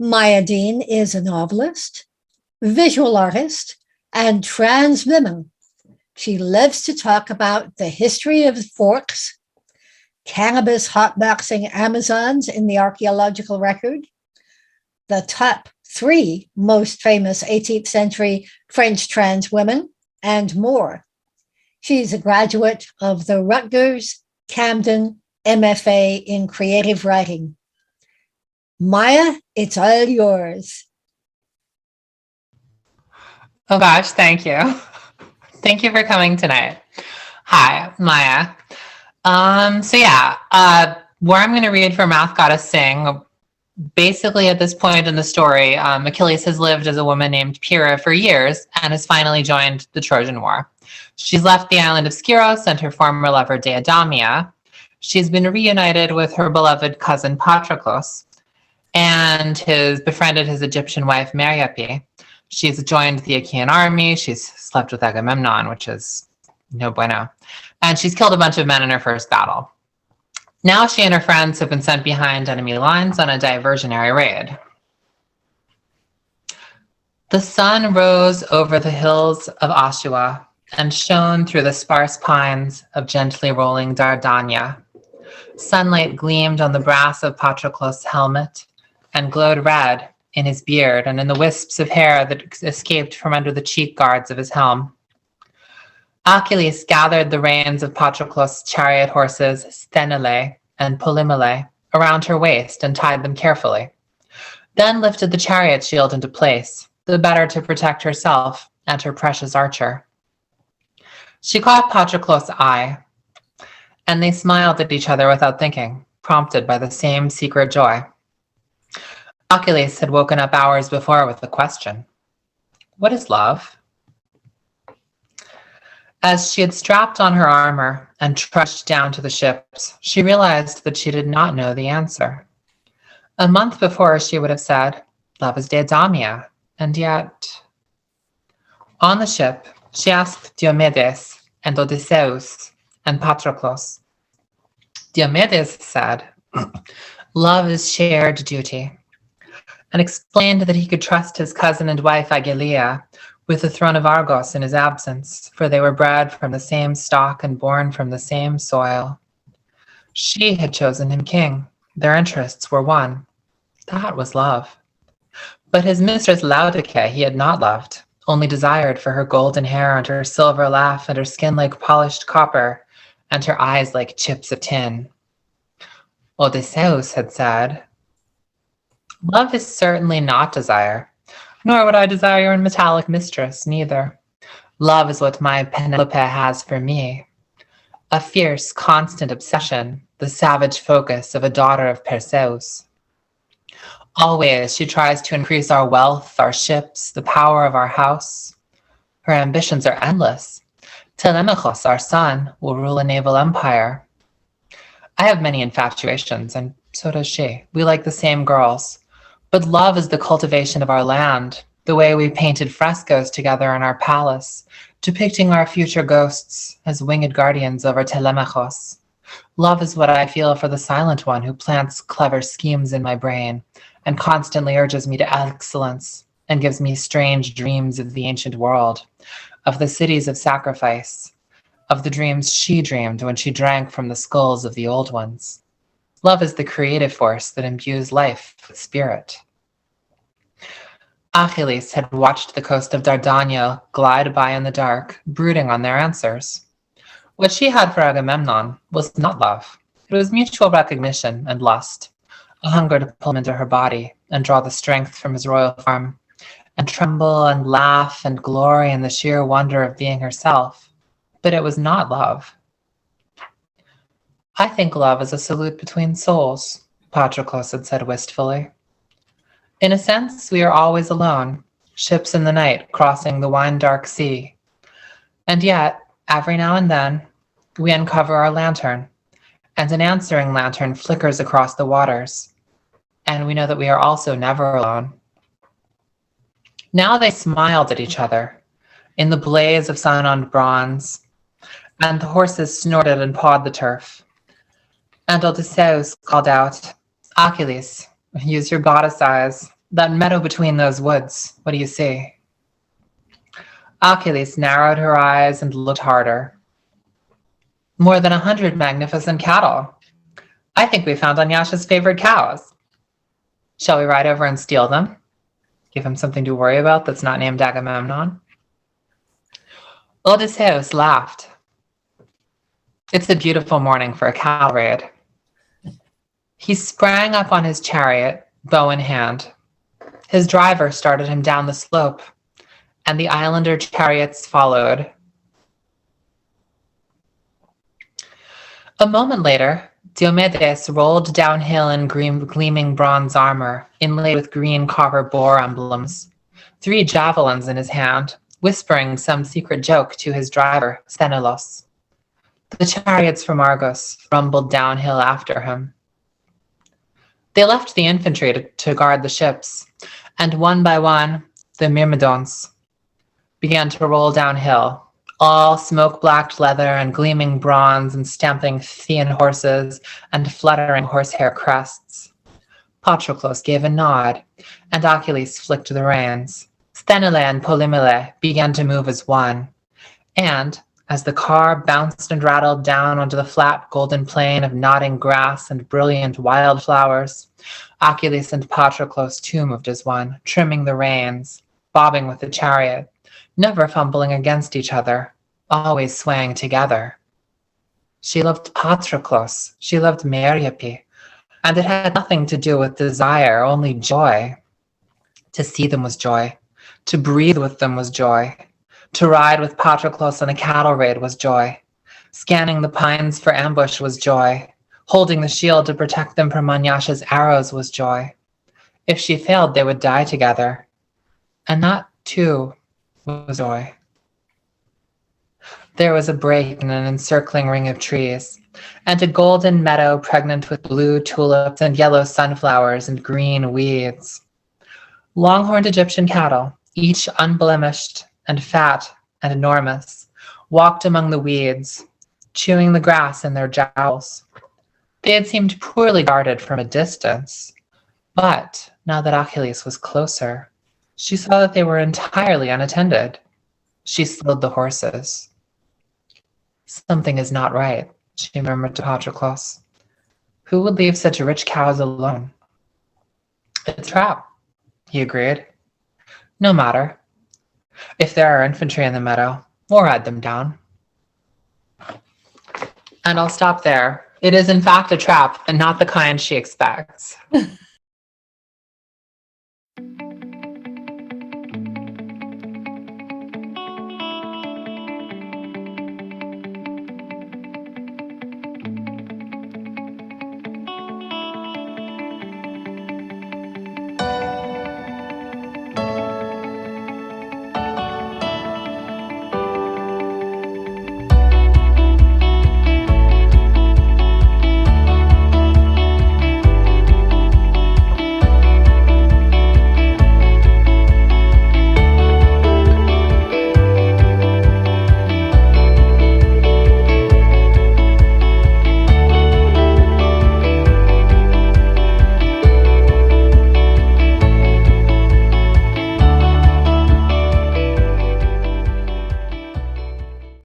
Maya Deane is a novelist, visual artist, and trans woman. She loves to talk about the history of forks, cannabis hotboxing Amazons in the archaeological record, the top three most famous 18th century French trans women, and more. She's a graduate of the Rutgers Camden MFA in creative writing. Maya, it's all yours. Oh gosh, thank you. Thank you for coming tonight. Hi, Maya. Where I'm going to read for Math Gotta Sing, basically at this point in the story, Achilles has lived as a woman named Pyrrha for years and has finally joined the Trojan War. She's left the island of Skyros and her former lover Deidamia. She's been reunited with her beloved cousin Patroclus and has befriended his Egyptian wife Meriope. She's joined the Achaean army. She's slept with Agamemnon, which is no bueno. And she's killed a bunch of men in her first battle. Now she and her friends have been sent behind enemy lines on a diversionary raid. The sun rose over the hills of Oshua and shone through the sparse pines of gently rolling Dardania. Sunlight gleamed on the brass of Patroclus' helmet and glowed red in his beard and in the wisps of hair that escaped from under the cheek guards of his helm. Achilles gathered the reins of Patroclus' chariot horses, Sthenelae and Polymele, around her waist and tied them carefully, then lifted the chariot shield into place, the better to protect herself and her precious archer. She caught Patroclus' eye, and they smiled at each other without thinking, prompted by the same secret joy. Achilles had woken up hours before with the question, "What is love?" As she had strapped on her armor and trudged down to the ships, she realized that she did not know the answer. A month before, she would have said, "Love is Deidamia," and yet... On the ship, she asked Diomedes and Odysseus and Patroclus. Diomedes said, "Love is shared duty," and explained that he could trust his cousin and wife Agilia with the throne of Argos in his absence, for they were bred from the same stock and born from the same soil. She had chosen him king. Their interests were one. That was love. But his mistress Laodice he had not loved, only desired for her golden hair and her silver laugh and her skin like polished copper and her eyes like chips of tin. Odysseus had said, "Love is certainly not desire, nor would I desire your metallic mistress, neither. Love is what my Penelope has for me. A fierce, constant obsession, the savage focus of a daughter of Perseus. Always she tries to increase our wealth, our ships, the power of our house. Her ambitions are endless. Telemachus, our son, will rule a naval empire. I have many infatuations, and so does she. We like the same girls. But love is the cultivation of our land, the way we painted frescoes together in our palace, depicting our future ghosts as winged guardians over Telemachus. Love is what I feel for the silent one who plants clever schemes in my brain and constantly urges me to excellence and gives me strange dreams of the ancient world, of the cities of sacrifice, of the dreams she dreamed when she drank from the skulls of the old ones. Love is the creative force that imbues life with spirit." Achilles had watched the coast of Dardania glide by in the dark, brooding on their answers. What she had for Agamemnon was not love. It was mutual recognition and lust, a hunger to pull him into her body and draw the strength from his royal form, and tremble and laugh and glory in the sheer wonder of being herself. But it was not love. "I think love is a salute between souls," Patroclus had said wistfully. "In a sense, we are always alone, ships in the night crossing the wine-dark sea. And yet, every now and then, we uncover our lantern, and an answering lantern flickers across the waters, and we know that we are also never alone." Now they smiled at each other in the blaze of sun on bronze, and the horses snorted and pawed the turf. And Odysseus called out, "Achilles, use your goddess eyes. That meadow between those woods, what do you see? Achilles narrowed her eyes and looked harder. More than 100 magnificent cattle. I think we found Anyasha's favorite cows. Shall we ride over and steal them? Give him something to worry about that's not named Agamemnon? Odysseus laughed. It's a beautiful morning for a cattle raid. He sprang up on his chariot, bow in hand. His driver started him down the slope, and the islander chariots followed. A moment later, Diomedes rolled downhill in gleaming bronze armor, inlaid with green copper boar emblems, 3 javelins in his hand, whispering some secret joke to his driver, Sthenelus. The chariots from Argos rumbled downhill after him. They left the infantry to guard the ships, and one by one, the Myrmidons began to roll downhill, all smoke-blacked leather and gleaming bronze and stamping Thean horses and fluttering horsehair crests. Patroclus gave a nod, and Achilles flicked the reins. Sthenele and Polymele began to move as one, and as the car bounced and rattled down onto the flat golden plain of nodding grass and brilliant wildflowers, Achilles and Patroclus too moved as one, trimming the reins, bobbing with the chariot, never fumbling against each other, always swaying together. She loved Patroclus, she loved Meriope, and it had nothing to do with desire, only joy. To see them was joy. To breathe with them was joy. To ride with Patroclus on a cattle raid was joy. Scanning the pines for ambush was joy. Holding the shield to protect them from Anyasha's arrows was joy. If she failed, they would die together. And that, too, was joy. There was a break in an encircling ring of trees, and a golden meadow pregnant with blue tulips and yellow sunflowers and green weeds. Long-horned Egyptian cattle, each unblemished and fat and enormous, walked among the weeds, chewing the grass in their jowls. They had seemed poorly guarded from a distance, but now that Achilles was closer, she saw that they were entirely unattended. She slowed the horses. Something is not right, she murmured to Patroclus. Who would leave such rich cows alone? It's a trap, he agreed. No matter. If there are infantry in the meadow, we'll ride them down. And I'll stop there. It is in fact a trap, and not the kind she expects.